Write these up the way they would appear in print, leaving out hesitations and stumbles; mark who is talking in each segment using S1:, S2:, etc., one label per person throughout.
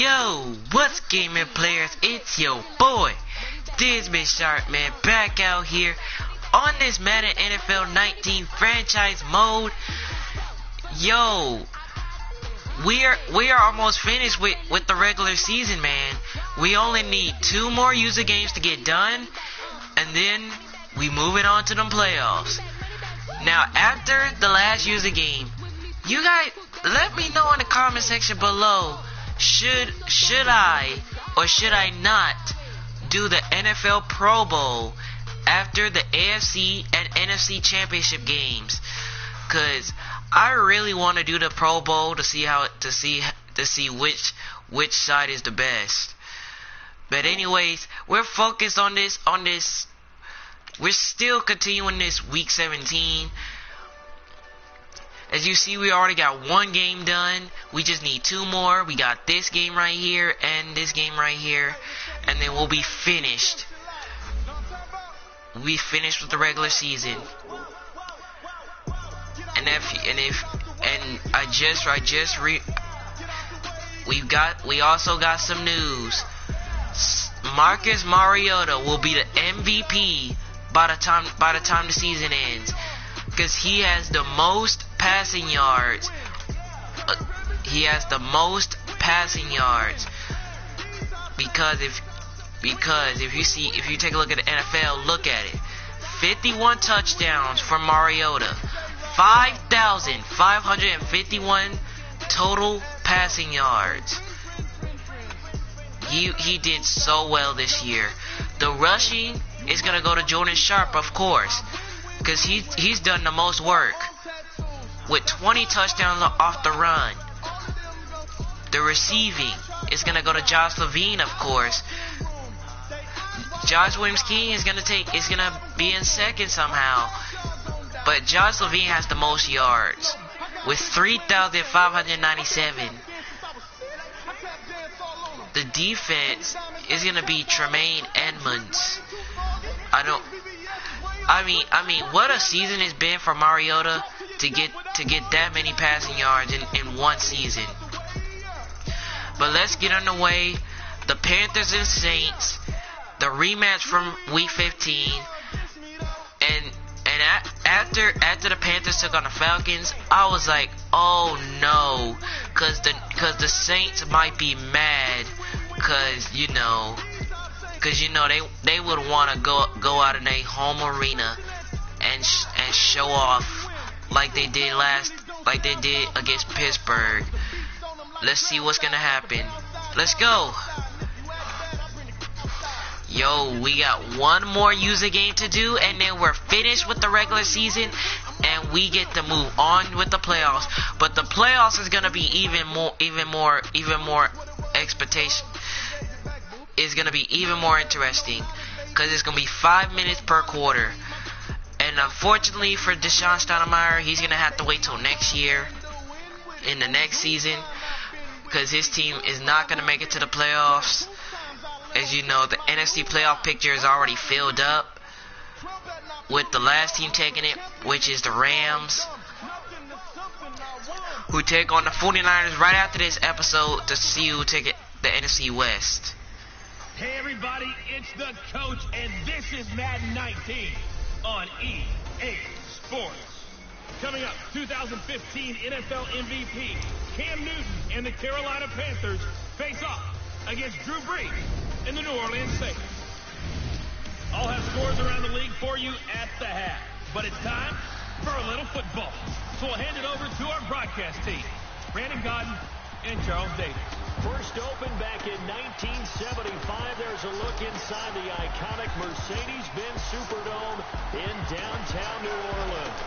S1: Yo, what's gaming players? It's your boy, Disman Sharp, man, back out here on this Madden NFL 19 franchise mode. Yo, we are almost finished with the regular season, man. We only need 2 more user games to get done, and then we move it on to the playoffs. Now, after the last user game, you guys let me know in the comment section below. Should I or should I not do the NFL Pro Bowl after the AFC and NFC Championship games? Cause I really want to do the Pro Bowl to see which side is the best. But anyways, we're focused on this. We're still continuing this week 17. As you see, we already got 1 game done. We just need 2 more. We got this game right here and this game right here. And then we'll be finished. We'll be finished with the regular season. We also got some news. Marcus Mariota will be the MVP by the time the season ends, because he has the most passing yards. Because if you take a look at the NFL, look at it. 51 touchdowns for Mariota. 5,551 total passing yards. He did so well this year. The rushing is gonna go to Jordan Sharp, of course, because he's done the most work with 20 touchdowns off the run. The receiving is gonna go to Josh Levine, of course. Josh Williams-King is gonna be in second somehow, but Josh Levine has the most yards with 3,597. The defense is gonna be Tremaine Edmonds. I mean, what a season it's been for Mariota to get that many passing yards in one season. But let's get underway. The Panthers and Saints, the rematch from Week 15, and after the Panthers took on the Falcons, I was like, oh no, cause the Saints might be mad, cause you know they would want to go out in a home arena and show off like they did against Pittsburgh. Let's see what's gonna happen. Let's go. Yo, we got 1 more user game to do, and then we're finished with the regular season, and we get to move on with the playoffs. But the playoffs is gonna be even more expectation. Is gonna be even more interesting, because it's gonna be 5 minutes per quarter. And unfortunately for Deshaun Stoudemire, he's gonna have to wait till next year, in the next season, because his team is not gonna make it to the playoffs. As you know, the NFC playoff picture is already filled up, with the last team taking it, which is the Rams, who take on the 49ers right after this episode to see who take it, the NFC West.
S2: Hey everybody, it's the coach, and this is Madden 19 on EA Sports. Coming up, 2015 NFL MVP Cam Newton and the Carolina Panthers face off against Drew Brees and the New Orleans Saints. I'll have scores around the league for you at the half, but it's time for a little football. So we'll hand it over to our broadcast team, Brandon Godden and Charles Davis.
S3: First opened back in 1975. There's a look inside the iconic Mercedes-Benz Superdome in downtown New Orleans.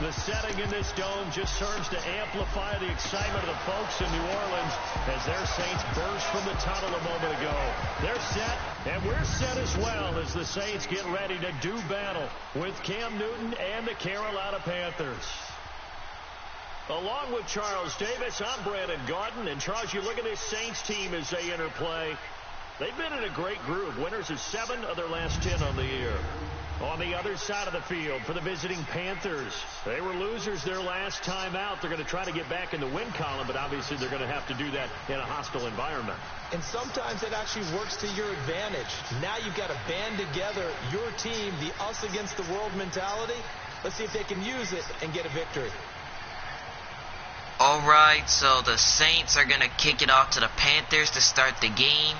S3: The setting in this dome just serves to amplify the excitement of the folks in New Orleans as their Saints burst from the tunnel a moment ago. They're set, and we're set as well as the Saints get ready to do battle with Cam Newton and the Carolina Panthers. Along with Charles Davis, I'm Brandon Godden. And Charles, you look at this Saints team as they interplay. They've been in a great group. Winners of 7 of their last 10 on the year. On the other side of the field for the visiting Panthers. They were losers their last time out. They're going to try to get back in the win column, but obviously they're going to have to do that in a hostile environment.
S4: And sometimes it actually works to your advantage. Now you've got to band together your team, the us against the world mentality. Let's see if they can use it and get a victory.
S1: Alright, so the Saints are going to kick it off to the Panthers to start the game.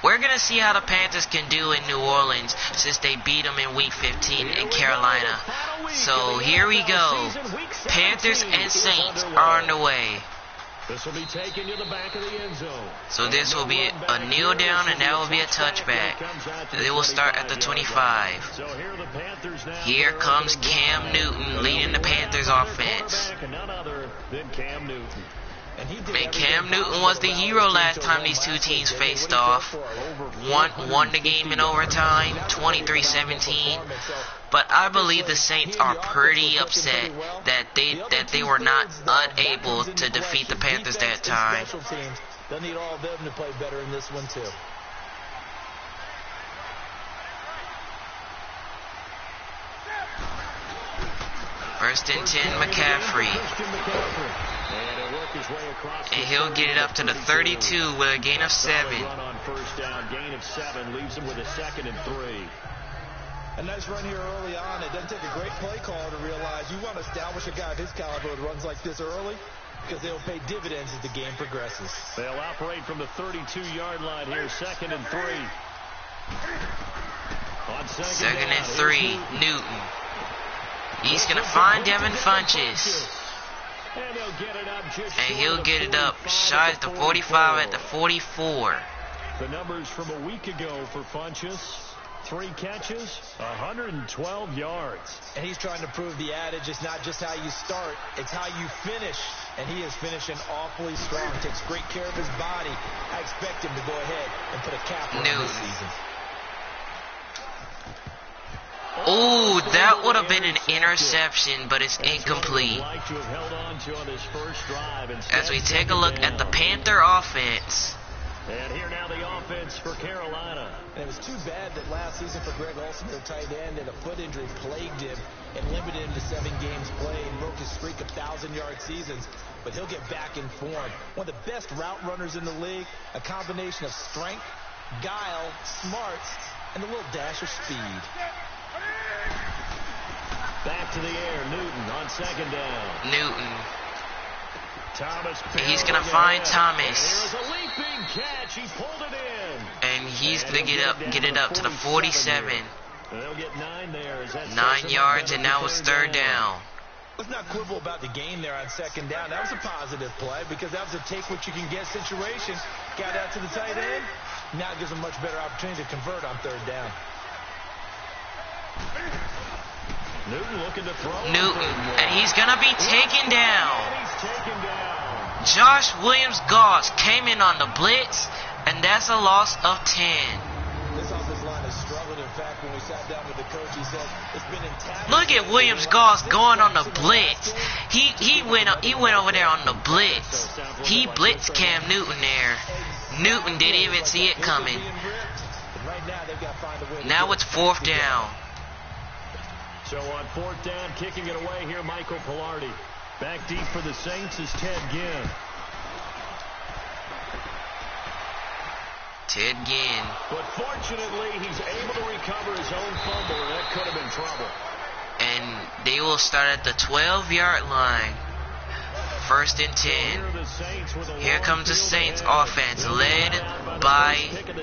S1: We're going to see how the Panthers can do in New Orleans since they beat them in Week 15 in Carolina. So here we go. Panthers and Saints are on the way.
S3: This will be taken to the back of the end zone.
S1: So this will be a kneel down and that will be a touchback. They will start at the 25. Here comes Cam Newton leading the Panthers offense.
S3: None other than Cam Newton.
S1: Man, Cam Newton was the hero last time these two teams faced off. Won the game in overtime, 23-17. But I believe the Saints are pretty upset that they were not unable to defeat the Panthers that time.
S4: They'll need all of them to play better in this one too.
S1: First and 10, McCaffrey. And he'll get it up to the 32 with a gain of 7.
S3: Run on first down, gain of 7, leaves him with a 2nd and 3.
S4: A nice run here early on. It doesn't take a great play caller to realize you want to establish a guy of his caliber who runs like this early because they'll pay dividends as the game progresses.
S3: They'll operate from the 32-yard line here, 2nd and 3. On
S1: second and 3, Newton. He's going to find Devin Funchess. And he'll get it up shy at the 45 at the 44.
S3: The numbers from a week ago for Funchess. 3 catches, 112 yards.
S4: And he's trying to prove the adage, it's not just how you start, it's how you finish. And he is finishing awfully strong. Takes great care of his body. I expect him to go ahead and put a cap on this season.
S1: Ooh, that would have been an interception, but it's incomplete. As we take a look at the Panther offense.
S3: And here now the offense for Carolina.
S4: And it was too bad that last season for Greg Olsen, their tight end, and a foot injury plagued him and limited him to 7 games played and broke his streak of 1,000-yard seasons. But he'll get back in form. One of the best route runners in the league, a combination of strength, guile, smarts, and a little dash of speed.
S3: Back to the air, Newton on 2nd down.
S1: Newton.
S3: Thomas,
S1: he's going to find Thomas.
S3: There's a leaping catch. He pulled it in.
S1: And he's going to get it up to the 47.
S3: They'll get 9 there.
S1: 9 yards, and now it's 3rd down.
S4: Let's not quibble about the game there on 2nd down. That was a positive play because that was a take what you can get situation. Got out to the tight end. Now it gives them much better opportunity to convert on 3rd down.
S3: Newton looking to throw.
S1: Newton, and he's going to be taken down.
S3: He's taken down.
S1: Josh Williams-Goss came in on the blitz, and that's a loss of 10.
S4: This offensive line has struggled. In fact, when we sat down with the coach, he said it's been intact.
S1: Look at Williams-Goss going on the blitz. He went over there on the blitz. He blitzed Cam Newton there. Newton didn't even see it coming. Now it's 4th down.
S3: So on 4th down, kicking it away here, Michael Pilardi. Back deep for the Saints is Ted Ginn.
S1: Ted Ginn.
S3: But fortunately, he's able to recover his own fumble, and that could have been trouble.
S1: And they will start at the 12-yard line. 1st and 10. Here comes the Saints offense, led by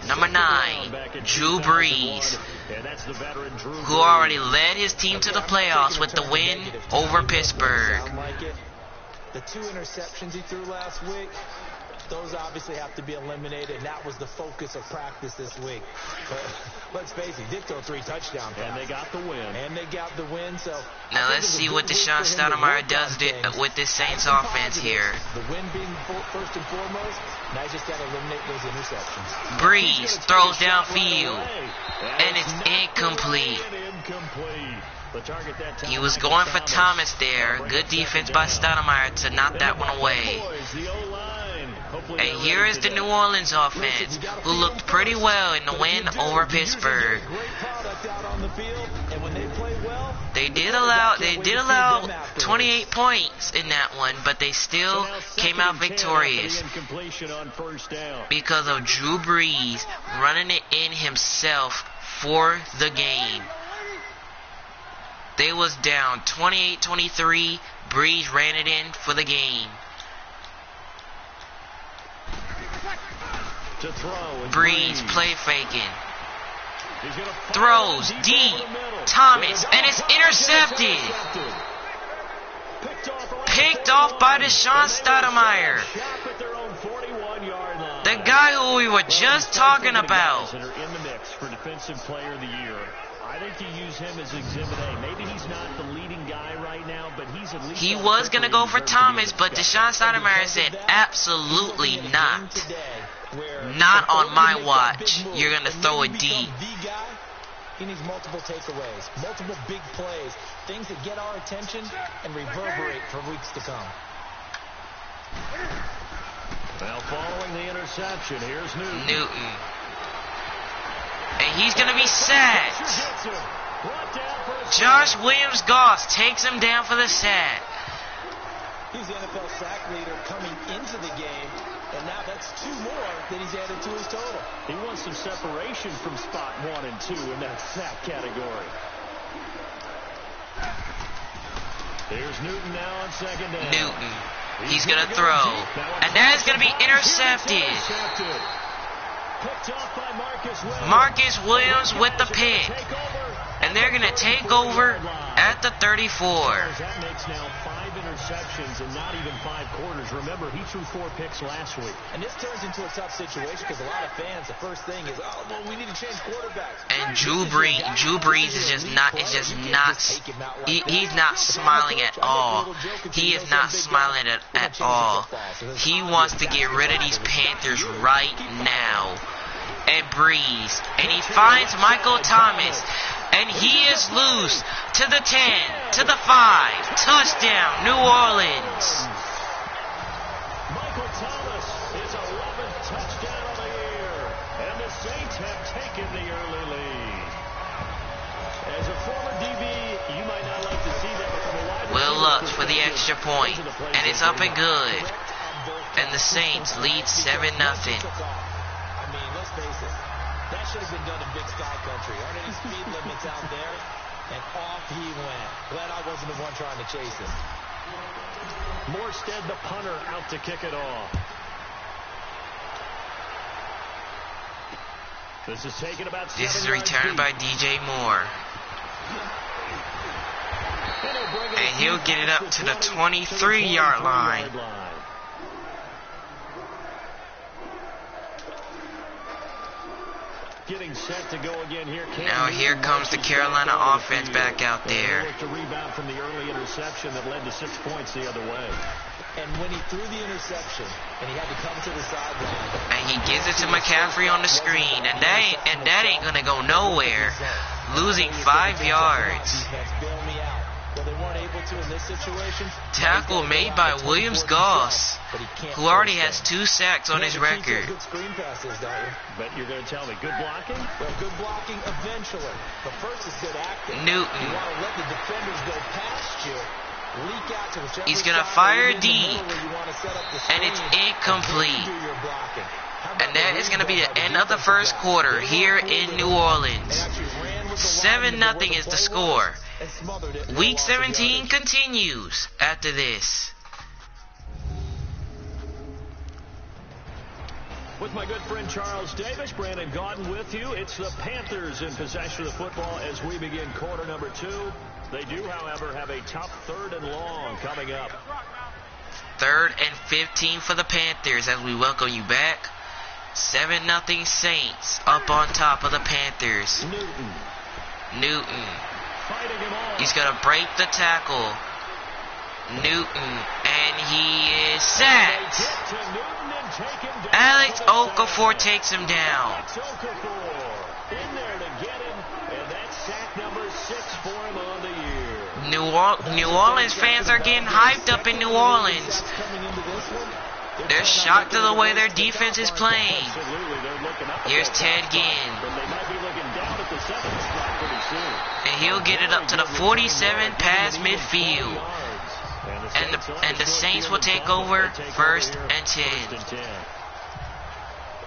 S1: number 9, Drew Brees, who already led his team to the playoffs with the win over Pittsburgh.
S4: The 2 interceptions he threw last week, those obviously have to be eliminated, and that was the focus of practice this week. But let's face it, he did throw 3 touchdown passes.
S3: And they got the win. So
S1: now let's see what Deshaun Stoudemire does with this Saints offense here.
S4: The win being first and foremost, now you just got to eliminate those interceptions.
S1: Breeze throws downfield, and it's incomplete. He was going for Thomas there. Good defense by Stoudemire to knock that one away. And here is the New Orleans offense, who looked pretty well in the win over Pittsburgh. They did allow 28 points in that one, but they still came out victorious because of Drew Brees running it in himself for the game. They was down 28-23. Brees ran it in for the game. Brees play faking. Throws deep. Thomas, and it's intercepted. Picked off by Deshaun Stoudemire. The guy who we were just talking about.
S3: I think you use him as Exhibit A. Maybe he's not the leading guy right now, but he's at least...
S1: He was going to go for Thomas, but Deshaun Stoudemire said, absolutely not. Not on my watch. You're going to throw it deep.
S4: He needs multiple takeaways, multiple big plays, things that get our attention and reverberate for weeks to come.
S3: Well, following the interception, here's
S1: Newton. And he's going to be sacked. Josh Williams-Goss takes him down for the sack.
S4: He's the NFL sack leader coming into the game, and now that's 2 more that he's added to his total.
S3: He wants some separation from spot 1 and 2 in that sack category. Here's Newton now on second down.
S1: Newton. He's going to throw. And that is going to be intercepted. Marcus Williams with the pick. And they're going to take over at the 34.
S3: That makes now 5 interceptions and not even 5 quarters. Remember, he threw 4 picks last week.
S4: And this turns into a tough situation because a lot of fans, the first thing is, oh, well, we need to change quarterbacks.
S1: And Drew Brees is just not, he's not smiling at all. He is not smiling at all. He wants to get rid of these Panthers right now. And Brees. And he finds Michael Thomas. And he is loose to the 10, to the 5. Touchdown, New Orleans.
S3: Michael Thomas, his 11th touchdown of the year. And the Saints have taken the early lead. As a former DB, you might not like to see that. But from a wide
S1: Will Lutz for the extra point. And it's up and good. And the Saints lead 7-0.
S4: Let's face it, that should have been done in Big Sky Country. Aren't any speed limits out there? And off he went. Glad I wasn't the one trying to chase him.
S3: Morstead, the punter, out to kick it off. This is taken about 7
S1: This is returned by DJ Moore. And he'll get it up to the 23-yard line.
S3: Getting set to go again here.
S1: Now here comes the Carolina offense back out there.
S3: To rebound from the early interception that led to 6 points the other way.
S4: And when he threw the interception and he had to come to the sideline,
S1: and he gives it to McCaffrey on the screen, and that ain't gonna go nowhere. Losing 5 yards. Tackle made by Williams-Goss, who already has 2 sacks on his record.
S3: But you're going to tell me, good blocking?
S4: Well, good blocking eventually. But first is good acting.
S1: Newton.
S4: You want to let the defenders go past you. Leak out to whichever
S1: He's going to fire deep. And it's incomplete. And that is going to be the end of the first quarter here in New Orleans. 7-0 is the score. Week 17 continues after this.
S3: With my good friend Charles Davis, Brandon Gaudin with you. It's the Panthers in possession of the football as we begin quarter number 2. They do, however, have a tough 3rd and long coming up.
S1: 3rd and 15 for the Panthers as we welcome you back. 7-0 Saints up on top of the Panthers. Newton. He's going to break the tackle. Newton. And he is sacked. Alex Okafor takes him down. New Orleans fans are getting hyped up in New Orleans. They're shocked at the way their defense is playing. Here's Ted again. And he'll get it up to the 47 past midfield. And the Saints will take over 1st and 10.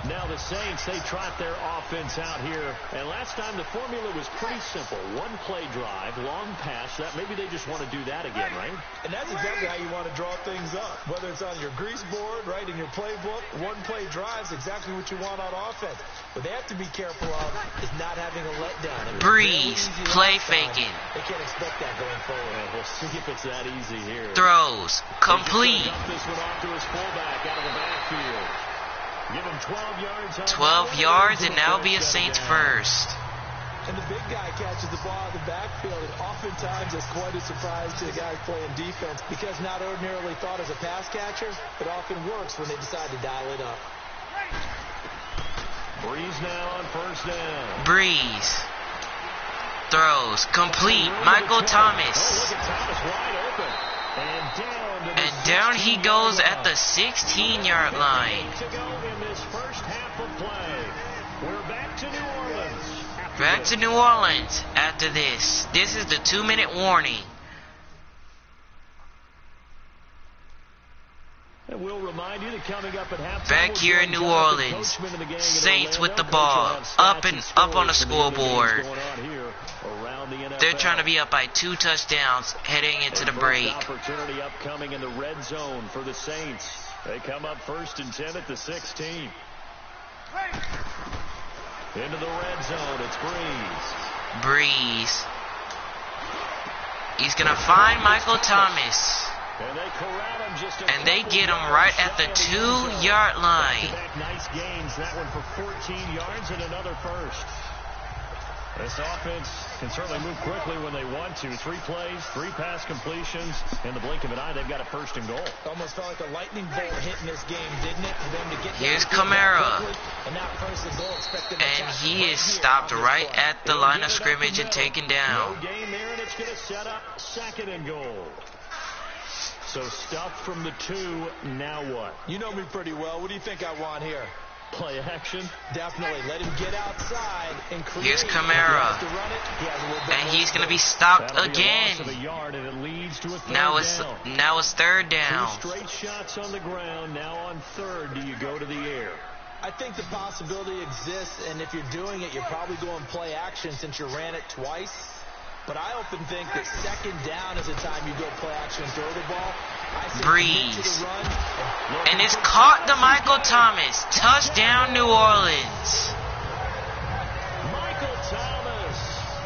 S3: Now the Saints, they trot their offense out here. And last time the formula was pretty simple. One play drive, long pass. That maybe they just want to do that again, right?
S4: And that's exactly how you want to draw things up. Whether it's on your grease board, right, in your playbook, one play drive is exactly what you want on offense. What they have to be careful of is not having a letdown.
S1: Breeze, play faking.
S4: They can't expect that going forward.
S3: Yeah, we'll see if it's that easy here.
S1: Throws, complete.
S3: This one off to his fullback out of the backfield. Give him 12 yards.
S1: 12 yards, and now be a Saints first.
S4: And the big guy catches the ball in the backfield, and oftentimes it's quite a surprise to the guys playing defense because not ordinarily thought as a pass catcher, it often works when they decide to dial it up.
S3: Breeze now on 1st down.
S1: Breeze. Throws, complete. Michael Thomas.
S3: Oh, look at Thomas wide open.
S1: And down he goes at the 16-yard line.
S3: To go in this first half of play. We're back to New Orleans.
S1: Back to New Orleans after this. This is the 2-minute warning.
S3: And we'll remind you that coming up at halftime,
S1: back here in New Orleans, Saints with the ball up on the scoreboard. They're trying to be up by 2 touchdowns heading into the break.
S3: Opportunity upcoming in the red zone for the Saints. They come up 1st and 10 at the 16. Into the red zone, it's
S1: Breeze. He's going to find Michael Thomas. And they get him right at the 2-yard line.
S3: Nice gains, that one for 14 yards and another first. This offense can certainly move quickly when they want to. 3 plays, 3 pass completions. In the blink of an eye, they've got a 1st and goal.
S4: Almost felt like a lightning bolt hit in this game, didn't it? For them to get
S1: here's Kamara.
S4: And
S1: he is stopped right at the line of scrimmage and taken down.
S3: No gain there, and it's going to set up 2nd and goal. So stuff from the 2, now what?
S4: You know me pretty well. What do you think I want here?
S3: Play action?
S4: Definitely. Let him get outside and create.
S1: Here's Kamara. And he's going to be stopped again. Now it's 3rd down.
S3: 2 straight shots on the ground. Now on 3rd, do you go to the air?
S4: I think the possibility exists, and if you're doing it, you're probably going play action since you ran it twice. But I often think that 2nd down is the time you go play action and throw the ball.
S1: Breeze. And it's caught to Michael Thomas. Touchdown, New Orleans.
S3: Michael Thomas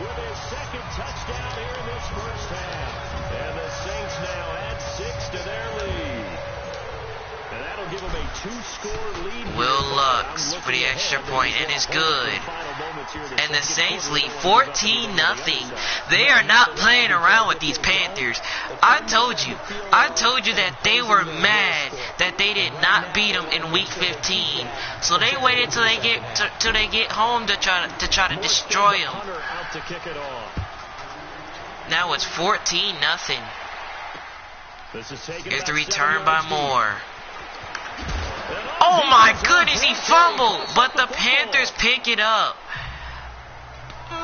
S3: with his 2nd touchdown here in this first half. And the Saints now add 6 to their lead. And that'll give them a 2-score lead.
S1: Will Lux for the extra point, and it's good. And the Saints lead 14-0. They are not playing around with these Panthers. I told you that they were mad that they did not beat them in Week 15. So they waited till they get home to try to destroy them. Now it's 14-0. Here's the return by Moore. Oh my goodness, he fumbled, but the Panthers pick it up.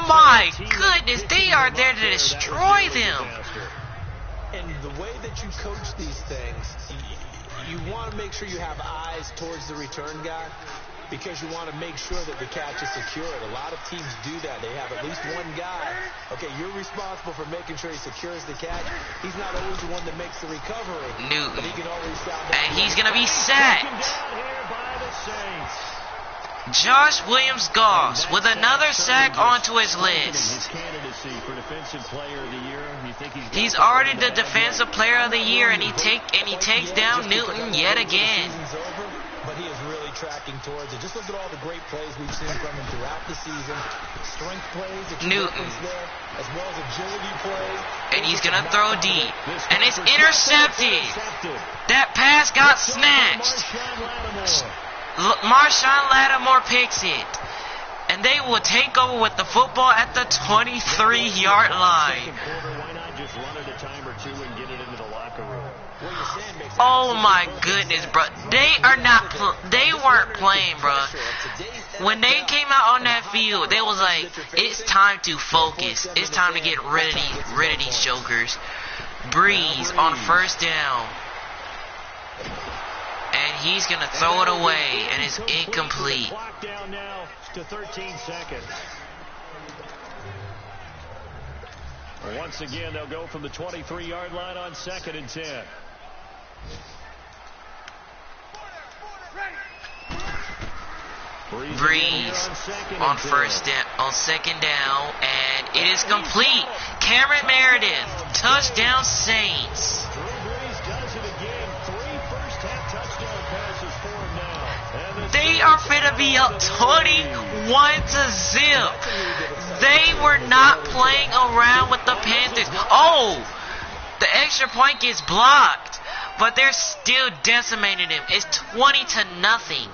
S1: My goodness, they are there to destroy them.
S4: And the way that you coach these things, you want to make sure you have eyes towards the return guy because you want to make sure that the catch is secured. A lot of teams do that. They have at least one guy. Okay, you're responsible for making sure he secures the catch. He's not always the one that makes the recovery.
S1: Newton.
S4: But he can always
S1: and he's going to be sacked. Josh Williams-Goss with another sack onto his list. He's already the defensive player of the year, and he takes down Newton yet again.
S4: But he is really tracking towards it. Just look at all the great plays we've seen from him throughout the season. Strength plays,
S1: Newton,
S4: there, as well as agility plays.
S1: And he's going to throw deep. And it's intercepted. That pass got snatched. Marshawn Lattimore picks it. And they will take over with the football at the 23-yard line.
S3: Why not just run it a time or two and get it into the locker room?
S4: What you're saying makes
S1: Oh my goodness, bro. They weren't playing, bro. When they came out on that field, they was like, it's time to focus. It's time to get rid of these jokers. Breeze on first down. And he's going to throw it away, and it's incomplete.
S3: Clock down now to 13 seconds. Once again, they'll go from the 23-yard line on 2nd and 10.
S1: Breeze on second down, and it is complete. Cameron Meredith, touchdown Saints.
S3: Drew Brees does it again. 3 first-half touchdown passes for him now. And
S1: They are finna be up 21-0. They were not playing around with the Panthers. Oh, the extra point gets blocked, but they're still decimating them. It's 20-0.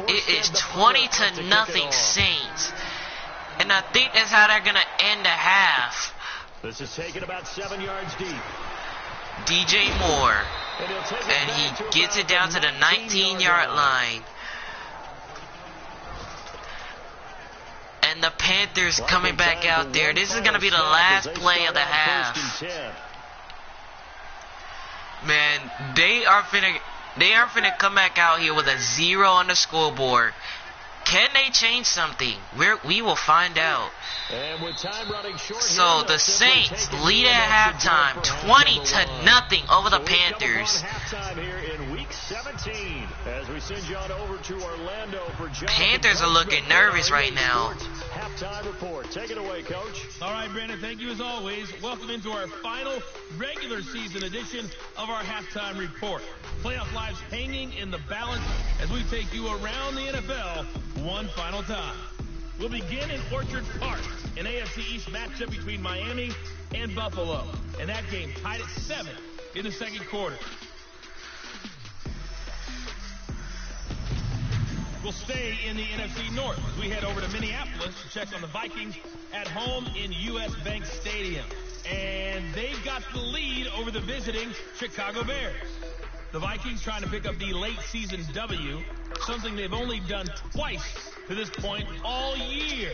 S1: It is 20-0 Saints. And I think that's how they're gonna end the half.
S3: this is taken about 7 yards deep.
S1: DJ Moore.
S3: And
S1: he gets it down to the 19-yard line. And the Panthers coming back out there. This is gonna be the last play of the half. Man, they are finna come back out here with a 0 on the scoreboard. Can they change something? We will find out.
S3: And with time running short
S1: So
S3: here,
S1: the Saints lead at halftime, 20-0 over the Panthers.
S3: Halftime here in week 17 as we send you on over to Orlando for
S1: Panthers are looking nervous right now.
S3: Halftime report. Take it away, Coach.
S2: All right, Brandon, thank you as always. Welcome into our final regular season edition of our halftime report. Playoff lives hanging in the balance as we take you around the NFL one final time. We'll begin in Orchard Park, an AFC East matchup between Miami and Buffalo. And that game tied at 7 in the second quarter. We'll stay in the NFC North as we head over to Minneapolis to check on the Vikings at home in U.S. Bank Stadium. And they've got the lead over the visiting Chicago Bears. The Vikings trying to pick up the late season W, something they've only done twice to this point all year.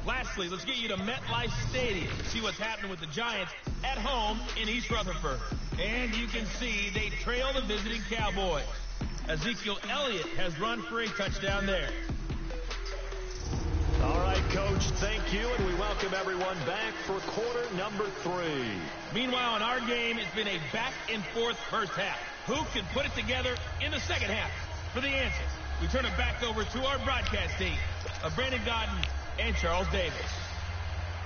S2: Lastly, let's get you to MetLife Stadium to see what's happening with the Giants at home in East Rutherford. And you can see they trail the visiting Cowboys. Ezekiel Elliott has run for a touchdown there.
S3: All right, Coach, thank you, and we welcome everyone back for quarter number 3.
S2: Meanwhile, in our game, it's been a back-and-forth first half. Who can put it together in the second half? For the answer, we turn it back over to our broadcast team of Brandon Godden and Charles Davis.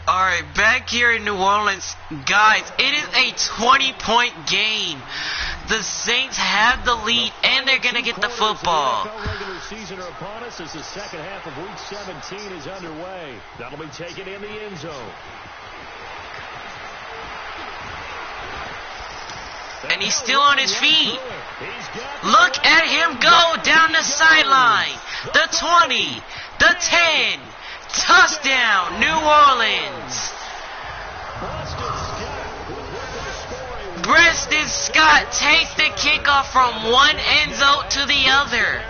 S1: Alright, back here in New Orleans, guys, it is a 20-point game. The Saints have the lead, and they're going to get the football.
S3: The NFL regular season are upon us as the second half of week 17 is underway. That'll be taken in the end zone.
S1: And he's still on his feet. Look at him go down the sideline. The 20, the 10. Touchdown, New Orleans. Preston Scott takes the kickoff from one end zone to the other.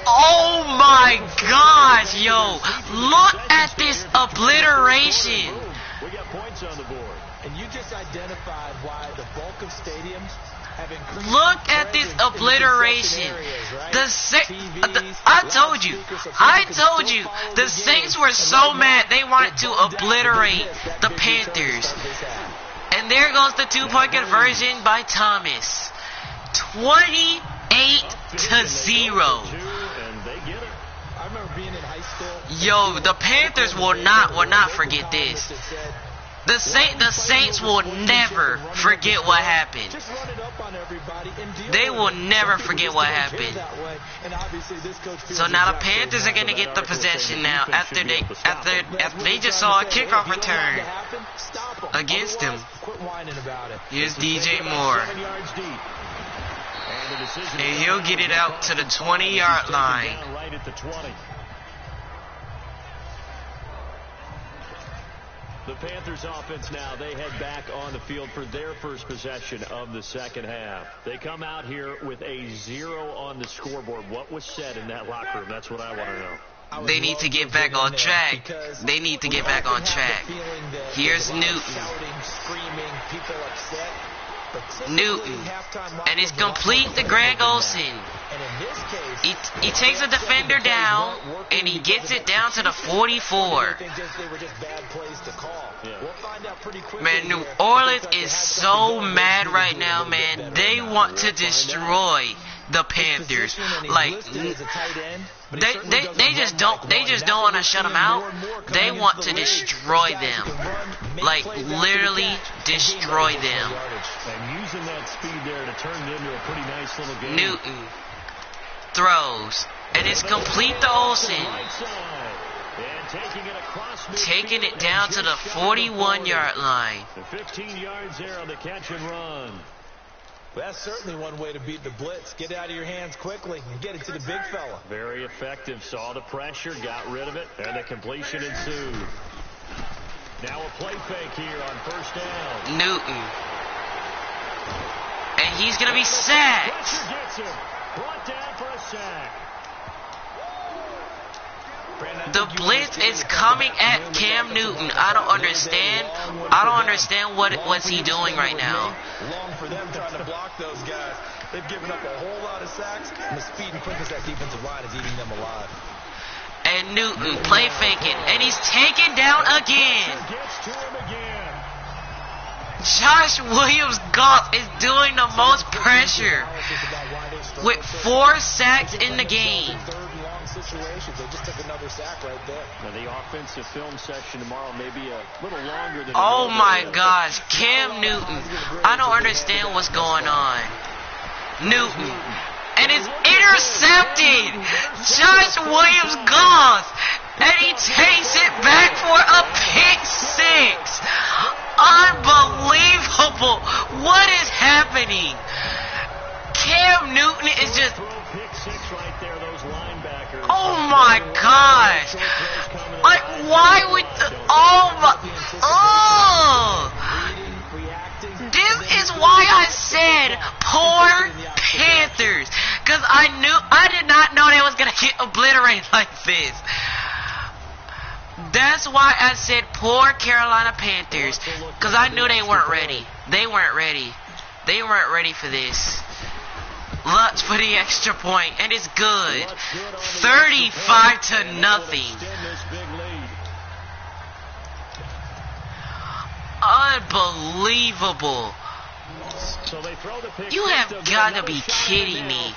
S1: Oh my gosh, yo. Look at this obliteration.
S3: We got points on the board.
S4: And you just identified why the bulk of stadiums have increased.
S1: Look at this obliteration. I told you, the Saints were so mad they wanted to obliterate the Panthers. And there goes the 2-point conversion by Thomas. 28-0.
S4: I remember being in high school.
S1: Yo, the Panthers will not forget this. The Saints will never forget what happened. They will never forget what happened. So now the Panthers are going to get the possession now after they just saw a kickoff return against them. Here's DJ Moore. And he'll get it out to the 20-yard line.
S3: The Panthers offense now, they head back on the field for their first possession of the second half. They come out here with a 0 on the scoreboard. What was said in that locker room? That's what I want to know.
S1: They need to get back on track. They need to get back on track. Here's Newton. Newton. And it's complete to Greg Olsen. He takes a defender down, and he gets it down to the 44. Man, New Orleans is so mad right now, man. They want to destroy the Panthers. Like, they just don't want to shut them out. They want to destroy them. Like, literally destroy them.
S3: And using that speed there to turn it into a pretty nice little game.
S1: Newton throws, and it's complete to Olsen. Taking it down to the 41-yard line.
S3: 15 yards there on the catch and run.
S4: That's certainly one way to beat the blitz. Get out of your hands quickly and get it to the big fella.
S3: Very effective. Saw the pressure, got rid of it, and the completion ensued. Now a play fake here on first down.
S1: Newton. And he's going to be sacked.
S3: Pressure gets him. Brought down for a sack.
S1: The blitz is coming at Cam Newton. I don't understand what's he doing right now.
S4: Long for them trying to block those guys. They've given up a whole lot of sacks, and the speed and quickness of that defensive line is eating them alive.
S1: And Newton play faking, and he's taken down again.
S3: Gets to him again.
S1: Josh Williams-Goff is doing the most pressure with 4 sacks in the game.
S4: They just took another sack right there.
S3: Now the offensive film section tomorrow may be a little longer than.
S1: Oh my gosh, Cam Newton. I don't understand what's going on. Newton. And it's intercepted. Josh Williams-Goff. And he takes it back for a pick 6. Unbelievable. What is happening? Cam Newton is just... Oh my gosh. Like, why would... Oh my... Oh! This is why I said poor Panthers. Because I did not know they was going to get obliterated like this. That's why I said poor Carolina Panthers. Because I knew they weren't ready. They weren't ready. They weren't ready for this. Lutz for the extra point, and it's good. 35-0. Unbelievable. You have got to be kidding me.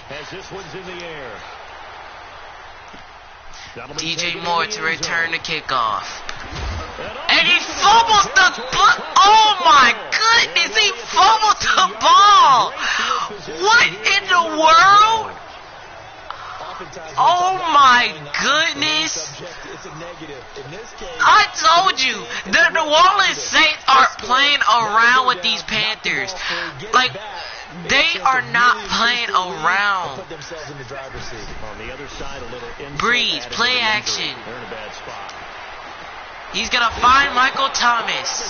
S1: DJ Moore to return the kickoff. And he fumbles the ball. Oh my goodness, he fumbled the ball. What in the world? Oh my goodness. I told you, the New Orleans Saints are playing around with these Panthers. Like, they are not playing around. Breeze, play action. He's going to find Michael Thomas.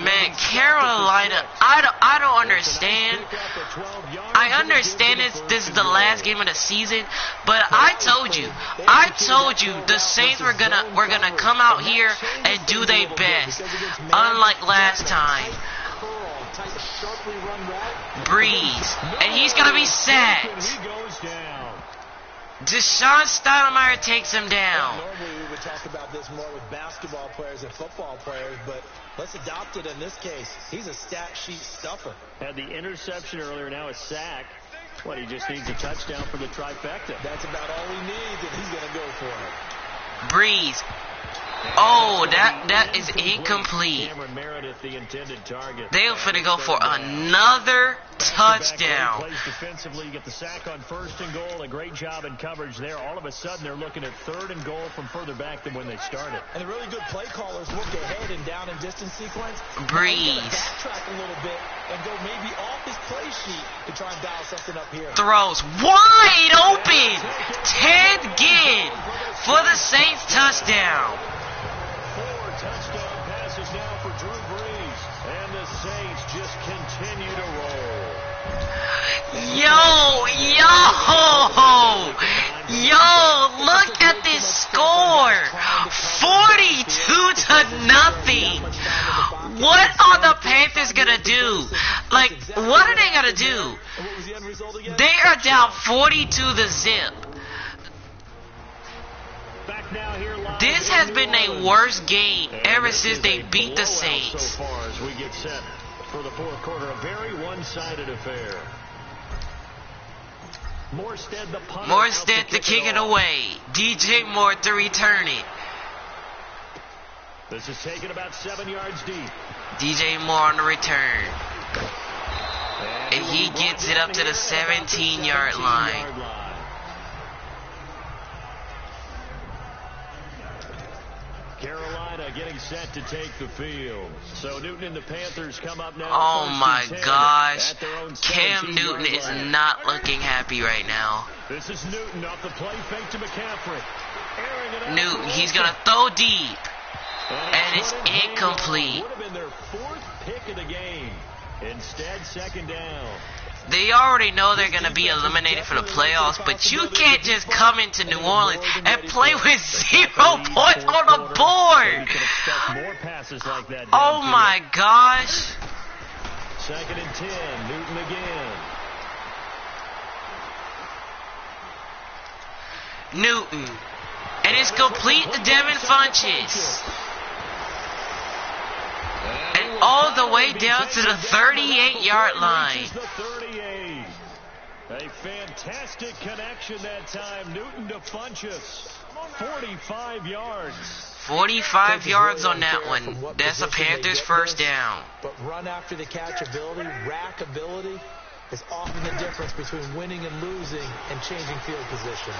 S1: Man, Carolina, I don't understand. I understand this is the last game of the season, but I told you the Saints were gonna come out here and do their best. Unlike last time. Breeze, and he's gonna be sacked. Deshaun Stoudemire takes him down.
S4: Normally we would talk about this more with basketball players and football players, but let's adopt it in this case. He's a stat sheet stuffer.
S3: Had the interception earlier, now a sack. What, he just needs a touchdown for the trifecta.
S4: That's about all he needs, and he's going to go for it.
S1: Breeze. Oh, that is incomplete. They're finna go for another touchdown.
S3: Plays defensively, get the sack on 1st and goal. A great job in coverage there. All of a sudden, they're looking at 3rd and goal from further back than when they started.
S4: And the really good play callers look ahead and down and distance sequence.
S1: Breeze.
S4: Backtrack a little bit and go maybe off his play sheet to try and dial something up here.
S1: Throws wide open. Ted Ginn for the Saints touchdown.
S3: touchdown passes now for Drew Brees. And the Saints just continue to roll.
S1: Yo, look at this score. 42-0. What are the Panthers gonna do? Like, what are they gonna do? They are down 42-0. This has been a worst game ever since they beat the Saints.
S3: So far as we get set for the fourth quarter, a very one-sided affair.
S1: Morstead to kick it away. DJ Moore to return it.
S3: This is taken about 7 yards deep.
S1: DJ Moore on the return. And he gets it up to the 17-yard line.
S3: Carolina getting set to take the field. So Newton and the Panthers come up now.
S1: Oh my gosh. Cam Newton is not looking happy right now.
S3: This is Newton off the play fake to McCaffrey.
S1: Newton, he's going to throw deep. And it's incomplete.
S3: Would have been their fourth pick of the game. Instead, second down.
S1: They already know they're going to be eliminated for the playoffs, but you can't just come into New Orleans and play with 0 points on the board. Oh my gosh.
S3: Second and 10, Newton again.
S1: Newton. And it's complete to Devin Funchess. And all the way down to the 38-yard line.
S3: A fantastic connection that time. Newton to Funchess. 45 yards.
S1: 45 yards on that one. That's a Panthers first down.
S4: But run after the catch ability, rack ability, is often the difference between winning and losing and changing field position.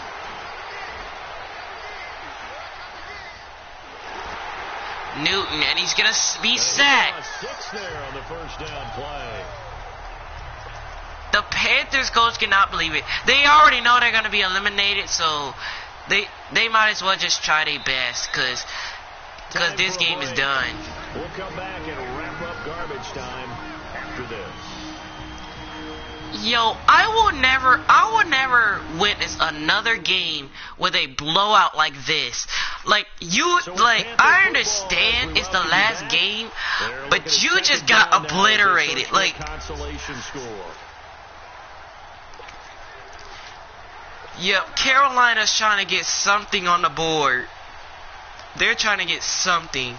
S1: Newton, and he's going to be sacked.
S3: 6 there on the first down play.
S1: The Panthers coach cannot believe it. They already know they're going to be eliminated, so they might as well just try their best, because this game is done.
S3: We'll come back and wrap up garbage time after this.
S1: Yo, I will never witness another game with a blowout like this. I understand it's the last game, but you just got obliterated. Like, yep, Carolina's trying to get something on the board. They're trying to get something.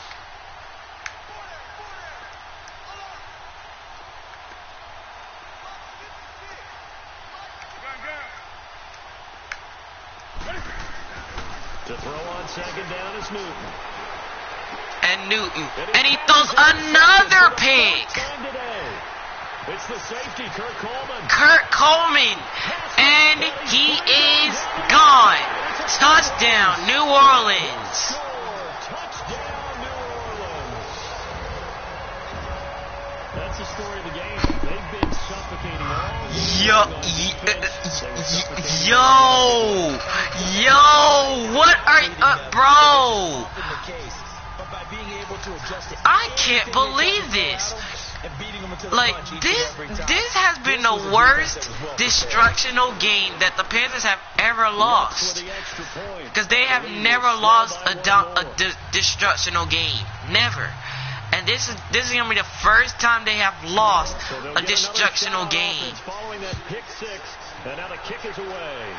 S3: To throw on second down is Newton.
S1: And Newton. And he throws another pick.
S3: It's the safety,
S1: Kurt Coleman. And he is gone. Touchdown, New Orleans.
S3: Touchdown, New Orleans. That's the story of the game. They've been suffocating all
S1: Yo, what are you, bro? I can't believe this. Like, this has been the worst destructional game that the Panthers have ever lost. Because they have never lost a destructional game. Never. And this is going to be the first time they have lost a destructional game.
S3: Following that pick six, and now the kick is away.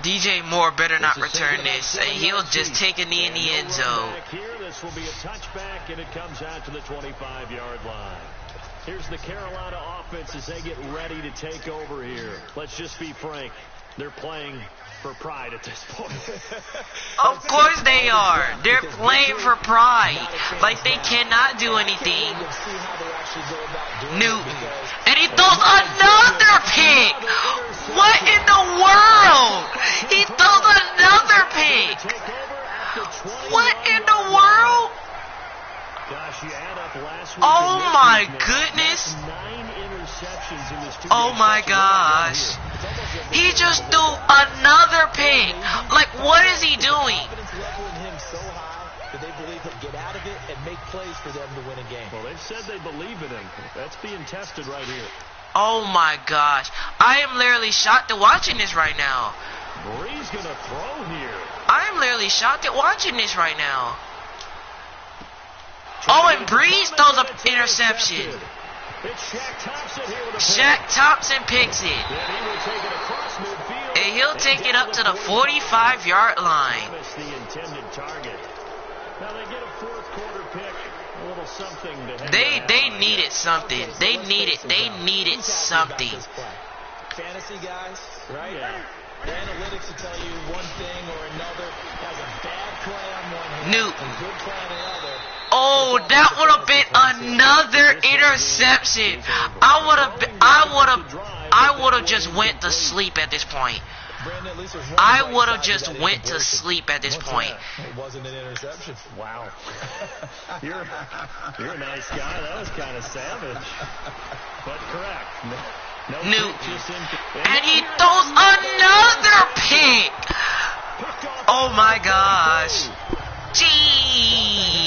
S1: DJ Moore better not return this, and he'll just take a knee in the end zone.
S3: This will be a touchback, and it comes out to the 25-yard line. Here's the Carolina offense as they get ready to take over here. Let's just be frank. They're playing for pride at this point.
S1: Of course they are. They're playing for pride. Like, they cannot do anything. Newton. And he throws another pick. What in the world? He throws another pick. What in the world? Oh my goodness. Oh my gosh. He just threw another pick. Like, what is he doing?
S4: and make plays for them to win a game.
S3: Well, they've said they believe in him. That's being tested right here.
S1: Oh my gosh. I am literally shocked at watching this right now.
S3: Brees going to throw here.
S1: I am literally shocked at watching this right now. Oh, and Brees throws an interception.
S3: It's Shaq Thompson here with a
S1: Shaq Thompson picks it.
S3: And he will take it across midfield.
S1: And he'll take it up to the 45-yard line.
S3: That's the intended target. Now they get a fourth quarter pick. A little something to hang
S1: They needed something. They needed something.
S4: Fantasy guys, right?
S3: Yeah.
S4: The analytics will tell you one thing or another. Has a bad play on one hand
S1: Newton.
S4: and good play on the other.
S1: Oh, that would have been another interception. I would have just went to sleep at this point. I would have just went to sleep at this point.
S4: It wasn't an interception.
S3: Wow. You're a nice guy. That was kind of savage. But correct. No
S1: Newton. And he throws another pick. Oh my gosh. Jeez.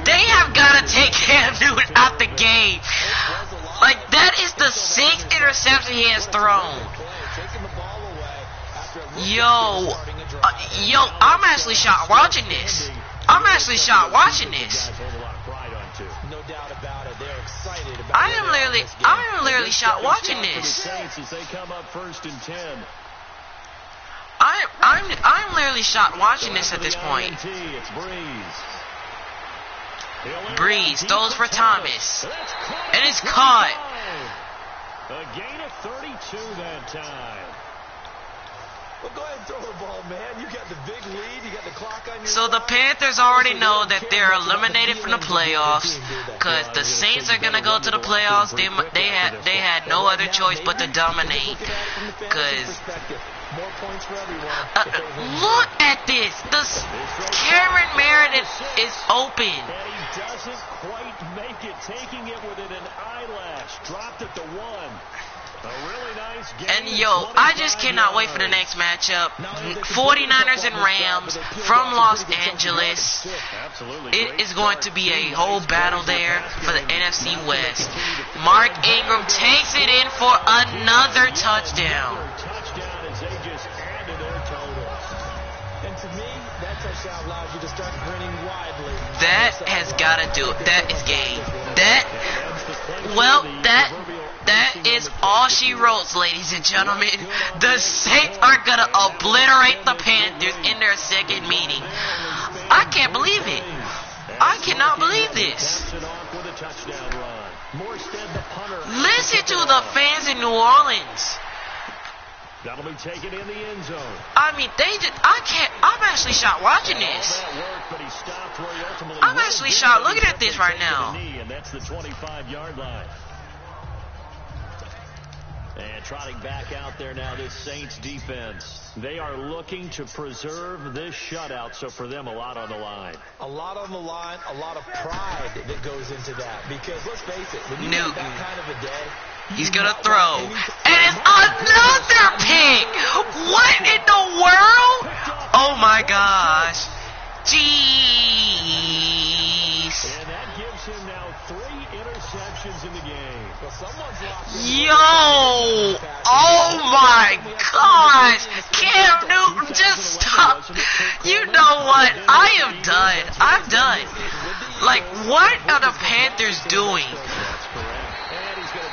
S1: They have got to take Cam Newton out the game. Like, that is the 6th interception he has thrown. Yo, I'm actually shocked watching this. I am literally shocked watching this. I'm literally shocked watching this at this point. Brees throws for Thomas, and it's caught.
S3: A gain of 32 that time.
S4: Well, go ahead and throw the ball, man. You got the big lead. You got the clock on your
S1: So the Panthers already know that they're eliminated from the playoffs because the Saints are gonna go to the playoffs. They had no other choice but to dominate. Because look at this. Cameron Meredith is open.
S3: And he doesn't quite make it, taking it within an eyelash. Dropped it to 1. A really nice game.
S1: And yo, I just cannot wait for the next matchup. 49ers and Rams from Los Angeles. It is going to be a whole battle there for the NFC West. Mark Ingram takes it in for another touchdown.
S3: Touchdown as they just added their totals.
S4: And to me, that touchdown allows you to start grinning widely.
S1: That has got to do it. That is game. That is all she wrote, ladies and gentlemen. The Saints are going to obliterate the Panthers in their second meeting. I can't believe it. I cannot believe this. Listen to the fans in New Orleans.
S3: That'll be taken in the end zone.
S1: I mean, I'm actually shocked watching this. I'm actually shocked looking at this right now.
S3: And that's the 25-yard line. And trotting back out there now, this Saints defense. They are looking to preserve this shutout, so for them, a lot on the line.
S4: A lot on the line, a lot of pride that goes into that. Because let's face it, when you have that kind of a day,
S1: he's going to throw. And it's another pick. What in the world? Oh, my gosh. Jeez.
S3: And that gives him now 3 interceptions in the game.
S1: Yo. Oh, my gosh. Cam Newton, just stop. You know what? I am done. I'm done. Like, what are the Panthers doing?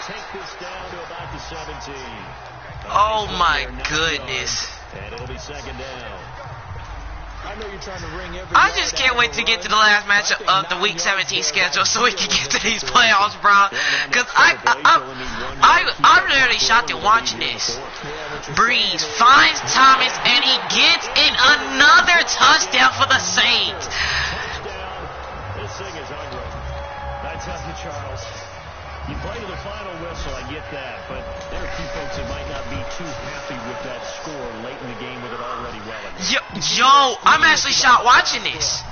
S3: Take this down to about the 17.
S1: Oh my goodness.
S3: And it'll be second down.
S4: I know you're trying to ring every
S1: I just can't wait to get to the last matchup of the Week 17 schedule so we can get to these playoffs, bro. Because I'm literally shocked at watching this. Brees finds Thomas and he gets in another touchdown for the Saints.
S3: This thing is ugly. I tell you, Charles. You play to the final whistle, I get that, but there are a few folks that might not be too happy with that score late in the game with it already well in.
S1: Yo, I'm actually shocked watching this.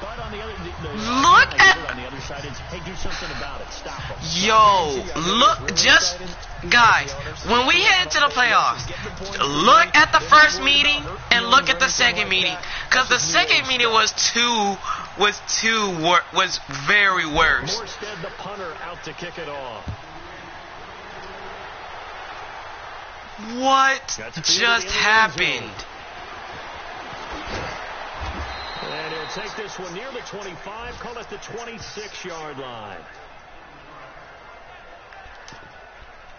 S3: But on the other,
S1: Look at
S3: on the other side is, hey, do something about it. Stop them.
S1: yo, look, just guys, when we head to the playoffs, look at the first meeting and look at the second meeting, because the second meeting was very worse.
S3: Morstead, the punter, out to kick it off.
S1: What just happened?
S3: And he'll take this one near the 25, call it the 26-yard line.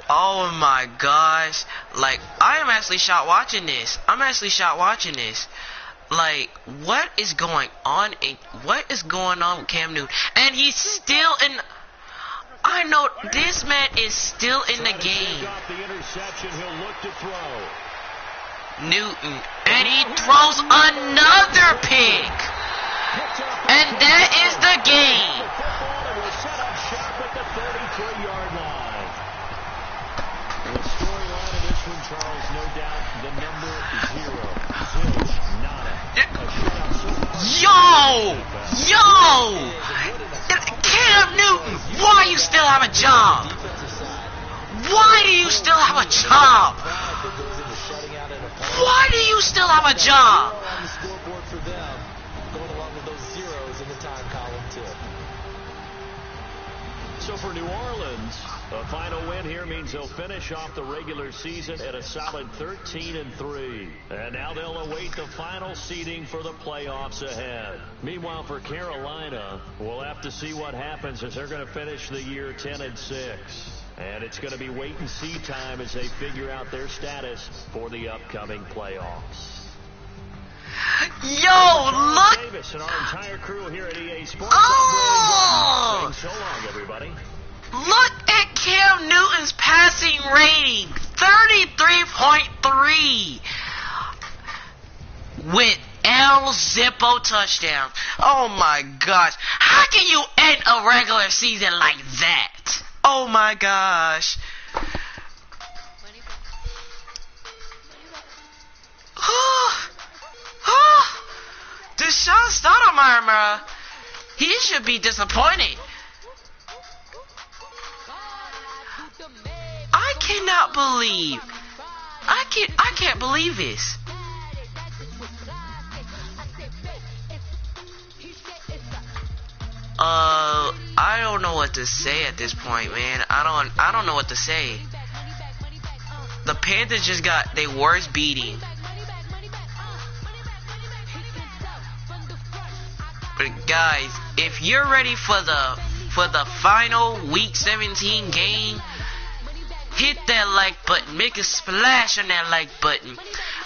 S1: Oh my gosh. Like, I am actually shocked watching this. Like, what is going on? What is going on with Cam Newton? And he's still in... I know this man is still in the game. Newton. And he throws another pick. And that is the game.
S3: The storyline of this one, Charles, no doubt, the number 0. Zilch, nada.
S1: Yo! Cam Newton, why you still have a job? Why do you still have a job? Why do you still have a job?
S3: So for New Orleans, a final win here means they'll finish off the regular season at a solid 13-3. And now they'll await the final seeding for the playoffs ahead. Meanwhile, for Carolina, we'll have to see what happens as they're going to finish the year 10-6. And it's going to be wait-and-see time as they figure out their status for the upcoming playoffs.
S1: Yo, look!
S3: Davis and our entire crew here at EA Sports.
S1: Oh!
S3: So long, everybody.
S1: Look at Cam Newton's passing rating, 33.3, with El Zippo touchdown. Oh my gosh! How can you end a regular season like that? Oh my gosh! Deshaun Stoudemire, he should be disappointed. I cannot believe. I can't believe this. I don't know what to say at this point, man. I don't know what to say. The Panthers just got their worst beating. But guys, if you're ready for the final Week 17 game, hit that like button, make a splash on that like button,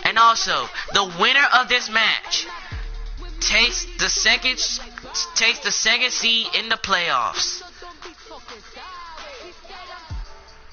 S1: and also the winner of this match takes the second seed in the playoffs.